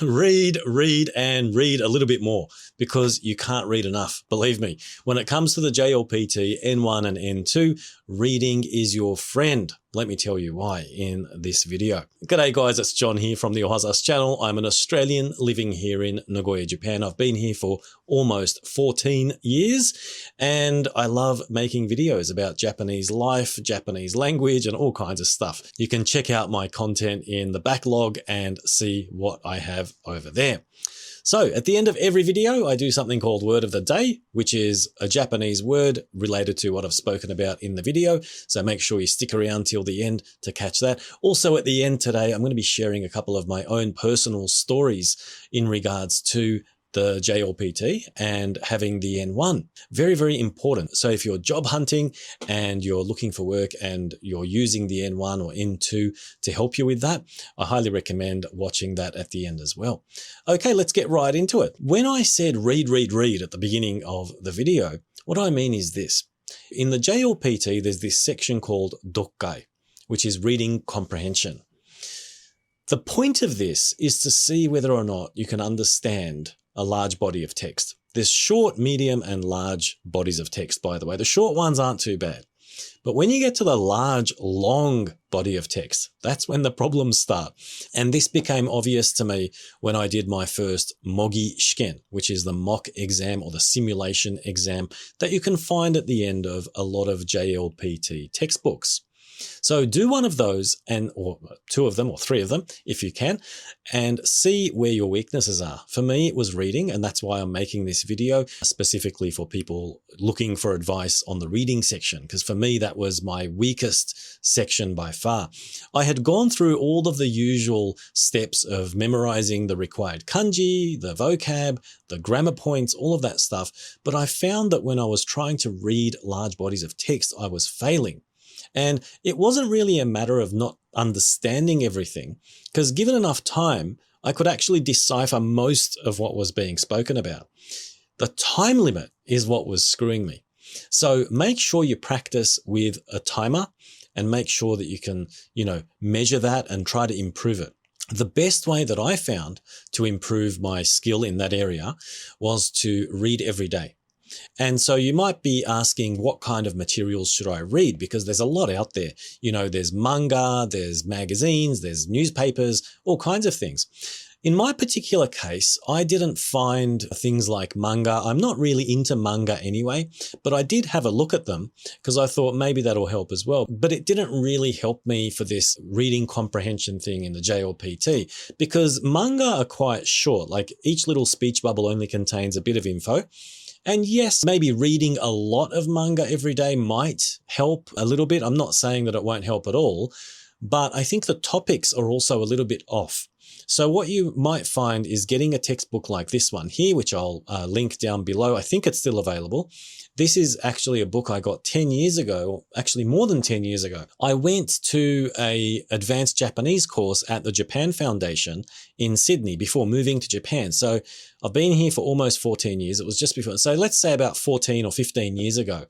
read, and read a little bit more because you can't read enough. Believe me, when it comes to the JLPT N1 and N2, reading is your friend. Let me tell you why in this video. G'day guys, it's John here from the Ohazassu channel. I'm an Australian living here in Nagoya, Japan. I've been here for almost 14 years and I love making videos about Japanese life, Japanese language and all kinds of stuff. You can check out my content in the backlog and see what I have over there. So at the end of every video, I do something called Word of the Day, which is a Japanese word related to what I've spoken about in the video. So make sure you stick around till the end to catch that. Also at the end today, I'm going to be sharing a couple of my own personal stories in regards to the JLPT and having the N1. Very, very important. So if you're job hunting and you're looking for work and you're using the N1 or N2 to help you with that, I highly recommend watching that at the end as well. Okay, let's get right into it. When I said read at the beginning of the video, what I mean is this. In the JLPT, there's this section called Dokkai, which is reading comprehension. The point of this is to see whether or not you can understand a large body of text. There's short, medium, and large bodies of text, by the way. The short ones aren't too bad. But when you get to the large, long body of text, that's when the problems start. And this became obvious to me when I did my first Mogi Shiken, which is the mock exam or the simulation exam that you can find at the end of a lot of JLPT textbooks. So do one of those or two of them or three of them if you can and see where your weaknesses are. For me, it was reading, and that's why I'm making this video specifically for people looking for advice on the reading section, because for me, that was my weakest section by far. I had gone through all of the usual steps of memorizing the required kanji, the vocab, the grammar points, all of that stuff. But I found that when I was trying to read large bodies of text, I was failing. And it wasn't really a matter of not understanding everything, because given enough time, I could actually decipher most of what was being spoken about. The time limit is what was screwing me. So make sure you practice with a timer and make sure that you can, measure that and try to improve it. The best way that I found to improve my skill in that area was to read every day. And so you might be asking, what kind of materials should I read? Because there's a lot out there. There's manga, there's magazines, there's newspapers, all kinds of things. In my particular case, I didn't find things like manga. I'm not really into manga anyway, but I did have a look at them because I thought maybe that'll help as well. But it didn't really help me for this reading comprehension thing in the JLPT because manga are quite short. Like each little speech bubble only contains a bit of info. And yes, maybe reading a lot of manga every day might help a little bit. I'm not saying that it won't help at all, but I think the topics are also a little bit off. So what you might find is getting a textbook like this one here, which I'll link down below. I think it's still available. This is actually a book I got 10 years ago, actually more than 10 years ago. I went to an advanced Japanese course at the Japan Foundation in Sydney before moving to Japan. So I've been here for almost 14 years. It was just before. So let's say about 14 or 15 years ago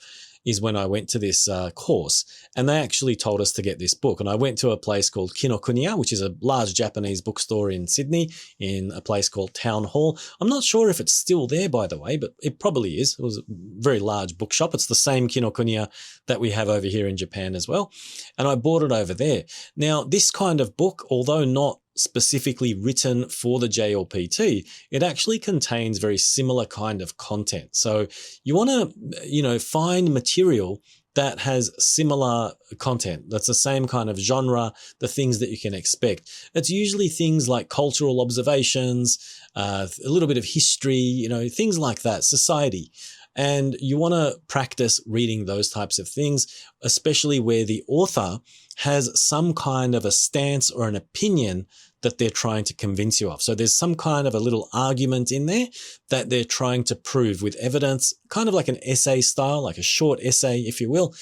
is when I went to this course, and they actually told us to get this book. And I went to a place called Kinokuniya, which is a large Japanese bookstore in Sydney, in a place called Town Hall. I'm not sure if it's still there, by the way, but it probably is. It was a very large bookshop. It's the same Kinokuniya that we have over here in Japan as well. And I bought it over there. Now, this kind of book, although not specifically written for the JLPT, it actually contains very similar kind of content. So you want to, find material that has similar content, that's the same kind of genre, the things that you can expect. It's usually things like cultural observations, a little bit of history, things like that, society. And you want to practice reading those types of things, especially where the author has some kind of a stance or an opinion that they're trying to convince you of. So there's some kind of a little argument in there that they're trying to prove with evidence, kind of like an essay style, like a short essay, if you will.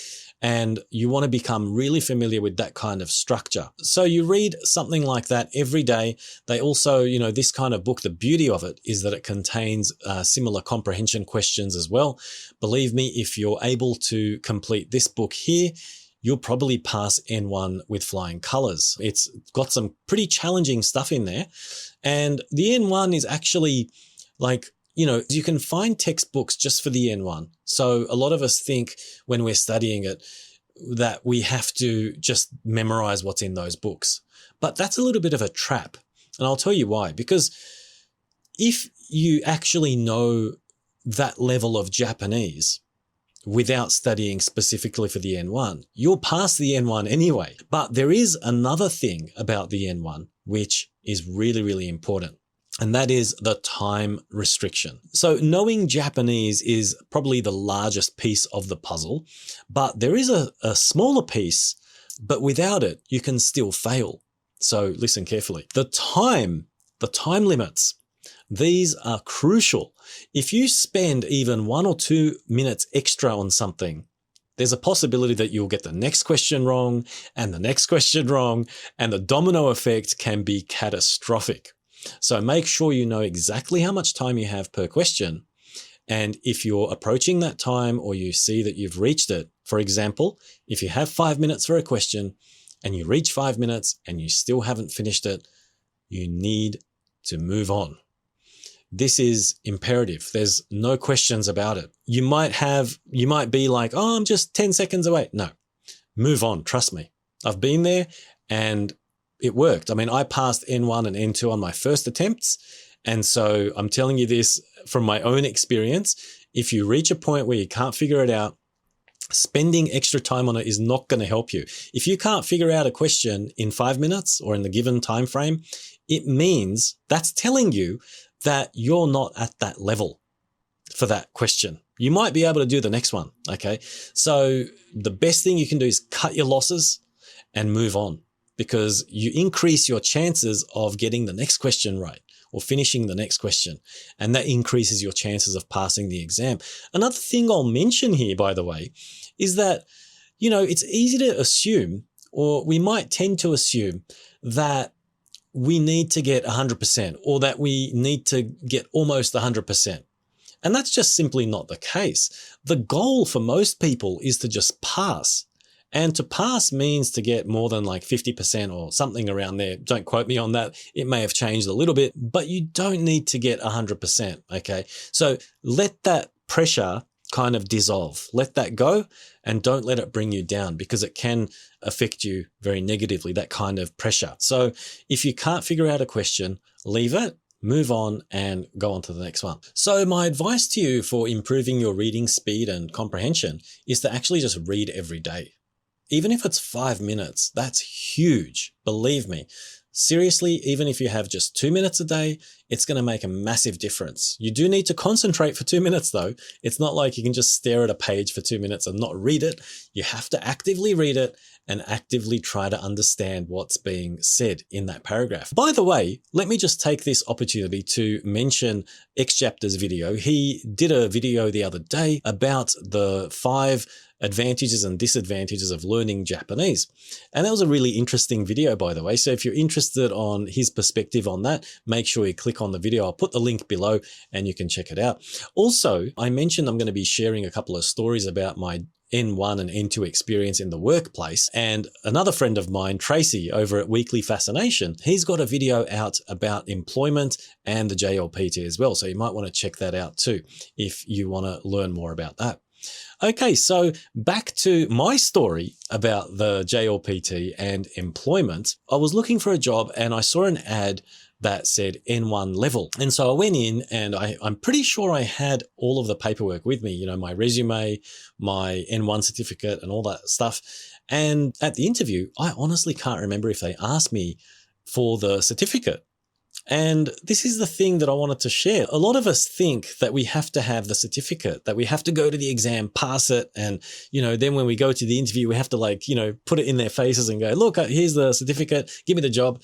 And you want to become really familiar with that kind of structure. So you read something like that every day. They also, this kind of book, the beauty of it is that it contains similar comprehension questions as well. Believe me, if you're able to complete this book here, you'll probably pass N1 with flying colors. It's got some pretty challenging stuff in there. And the N1 is actually like, you can find textbooks just for the N1. So a lot of us think when we're studying it that we have to just memorize what's in those books. But that's a little bit of a trap. And I'll tell you why. Because if you actually know that level of Japanese without studying specifically for the N1, you'll pass the N1 anyway. But there is another thing about the N1 which is really, really important. And that is the time restriction. So knowing Japanese is probably the largest piece of the puzzle, but there is a smaller piece, but without it, you can still fail. So listen carefully. The time limits, these are crucial. If you spend even 1 or 2 minutes extra on something, there's a possibility that you'll get the next question wrong and the next question wrong, and the domino effect can be catastrophic. So make sure you know exactly how much time you have per question. And if you're approaching that time or you see that you've reached it, for example, if you have 5 minutes for a question and you reach 5 minutes and you still haven't finished it, you need to move on. This is imperative. There's no questions about it. You might be like, oh, I'm just 10 seconds away. No, move on. Trust me. I've been there and it worked. I mean, I passed N1 and N2 on my first attempts. And so I'm telling you this from my own experience. If you reach a point where you can't figure it out, spending extra time on it is not going to help you. If you can't figure out a question in 5 minutes or in the given time frame, it means that's telling you that you're not at that level for that question. You might be able to do the next one. Okay. So the best thing you can do is cut your losses and move on, because you increase your chances of getting the next question right or finishing the next question. And that increases your chances of passing the exam. Another thing I'll mention here, by the way, is that, it's easy to assume, or we might tend to assume that we need to get 100% or that we need to get almost 100%. And that's just simply not the case. The goal for most people is to just pass. And to pass means to get more than like 50% or something around there. Don't quote me on that. It may have changed a little bit, but you don't need to get 100%. Okay. So let that pressure kind of dissolve. Let that go and don't let it bring you down, because it can affect you very negatively, that kind of pressure. So if you can't figure out a question, leave it, move on and go on to the next one. So my advice to you for improving your reading speed and comprehension is to actually just read every day. Even if it's 5 minutes, that's huge. Believe me. Seriously, even if you have just 2 minutes a day, it's going to make a massive difference. You do need to concentrate for 2 minutes though. It's not like you can just stare at a page for 2 minutes and not read it. You have to actively read it and actively try to understand what's being said in that paragraph. By the way, let me just take this opportunity to mention X-Chapter's video. He did a video the other day about the 5 advantages and disadvantages of learning Japanese. And that was a really interesting video, by the way. So if you're interested on his perspective on that, make sure you click on the video. I'll put the link below and you can check it out. Also, I mentioned I'm going to be sharing a couple of stories about my N1 and N2 experience in the workplace. And another friend of mine, Tracy, over at Weekly Fascination, he's got a video out about employment and the JLPT as well. So you might want to check that out too, if you want to learn more about that. Okay, so back to my story about the JLPT and employment. I was looking for a job and I saw an ad that said N1 level. And so I went in and I'm pretty sure I had all of the paperwork with me, my resume, my N1 certificate and all that stuff. And at the interview, I honestly can't remember if they asked me for the certificate. And this is the thing that I wanted to share. A lot of us think that we have to have the certificate, that we have to go to the exam, pass it. And, then when we go to the interview, we have to put it in their faces and go, look, here's the certificate, give me the job.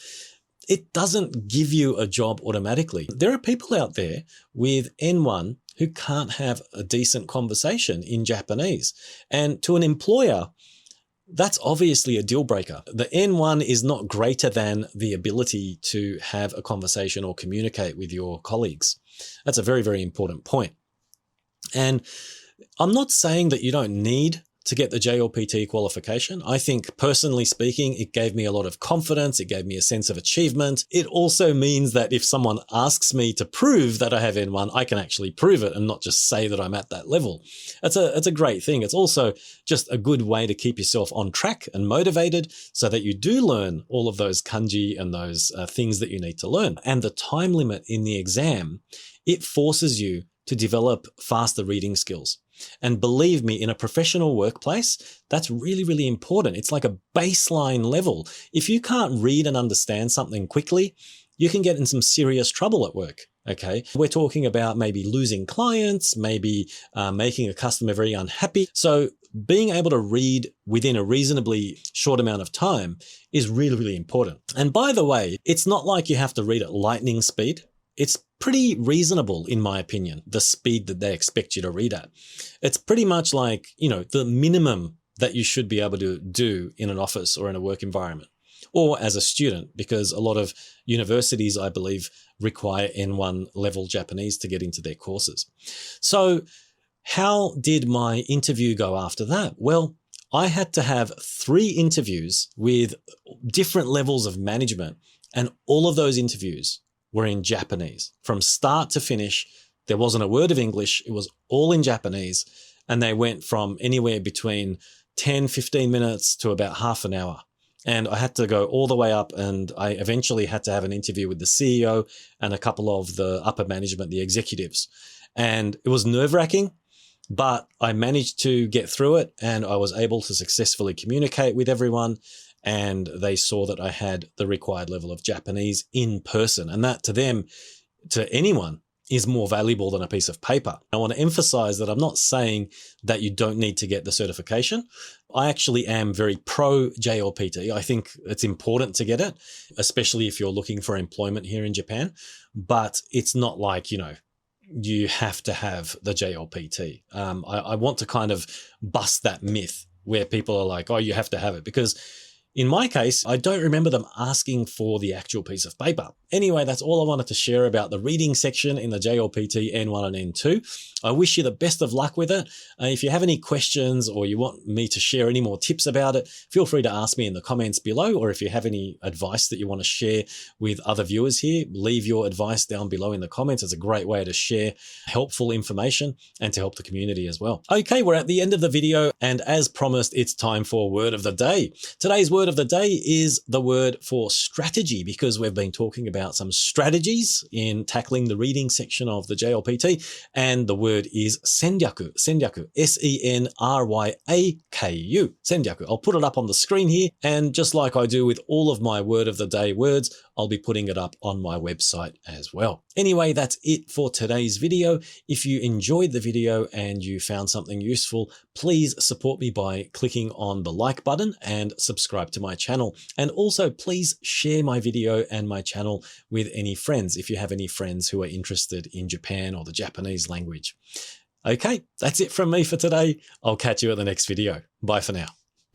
It doesn't give you a job automatically. There are people out there with N1 who can't have a decent conversation in Japanese. And to an employer, that's obviously a deal breaker. The N1 is not greater than the ability to have a conversation or communicate with your colleagues. That's a very, very important point. And I'm not saying that you don't need to get the JLPT qualification. I think, personally speaking, it gave me a lot of confidence. It gave me a sense of achievement. It also means that if someone asks me to prove that I have N1, I can actually prove it and not just say that I'm at that level. It's a great thing. It's also just a good way to keep yourself on track and motivated so that you do learn all of those kanji and those things that you need to learn. And the time limit in the exam, it forces you to develop faster reading skills. And believe me, in a professional workplace, that's really, really important. It's like a baseline level. If you can't read and understand something quickly, you can get in some serious trouble at work. Okay, we're talking about maybe losing clients, maybe making a customer very unhappy. So being able to read within a reasonably short amount of time is really, really important. And by the way, it's not like you have to read at lightning speed. It's pretty reasonable, in my opinion, the speed that they expect you to read at. It's pretty much like, the minimum that you should be able to do in an office or in a work environment, or as a student, because a lot of universities, I believe, require N1 level Japanese to get into their courses. So how did my interview go after that? Well, I had to have 3 interviews with different levels of management, and all of those interviews were in Japanese. From start to finish, there wasn't a word of English. It was all in Japanese. And they went from anywhere between 10, 15 minutes to about half an hour. And I had to go all the way up, and I eventually had to have an interview with the CEO and a couple of the upper management, the executives. And it was nerve-wracking, but I managed to get through it, and I was able to successfully communicate with everyone. And they saw that I had the required level of Japanese in person. And that to them, to anyone, is more valuable than a piece of paper. I want to emphasize that I'm not saying that you don't need to get the certification. I actually am very pro JLPT. I think it's important to get it, especially if you're looking for employment here in Japan. But it's not like, you have to have the JLPT. I want to kind of bust that myth where people are like, oh, you have to have it, because in my case, I don't remember them asking for the actual piece of paper. Anyway, that's all I wanted to share about the reading section in the JLPT N1 and N2. I wish you the best of luck with it. If you have any questions or you want me to share any more tips about it, feel free to ask me in the comments below. Or if you have any advice that you want to share with other viewers here, leave your advice down below in the comments. It's a great way to share helpful information and to help the community as well. Okay, we're at the end of the video, and as promised, it's time for word of the day. Today's word of the day is the word for strategy, because we've been talking about some strategies in tackling the reading section of the JLPT, and the word is senryaku. Senryaku, S-E-N-R-Y-A-K-U. Senryaku. I'll put it up on the screen here, and just like I do with all of my word of the day words, I'll be putting it up on my website as well. Anyway, that's it for today's video. If you enjoyed the video and you found something useful, please support me by clicking on the like button and subscribe to my channel. And also please share my video and my channel with any friends if you have any friends who are interested in Japan or the Japanese language. Okay, that's it from me for today. I'll catch you at the next video. Bye for now.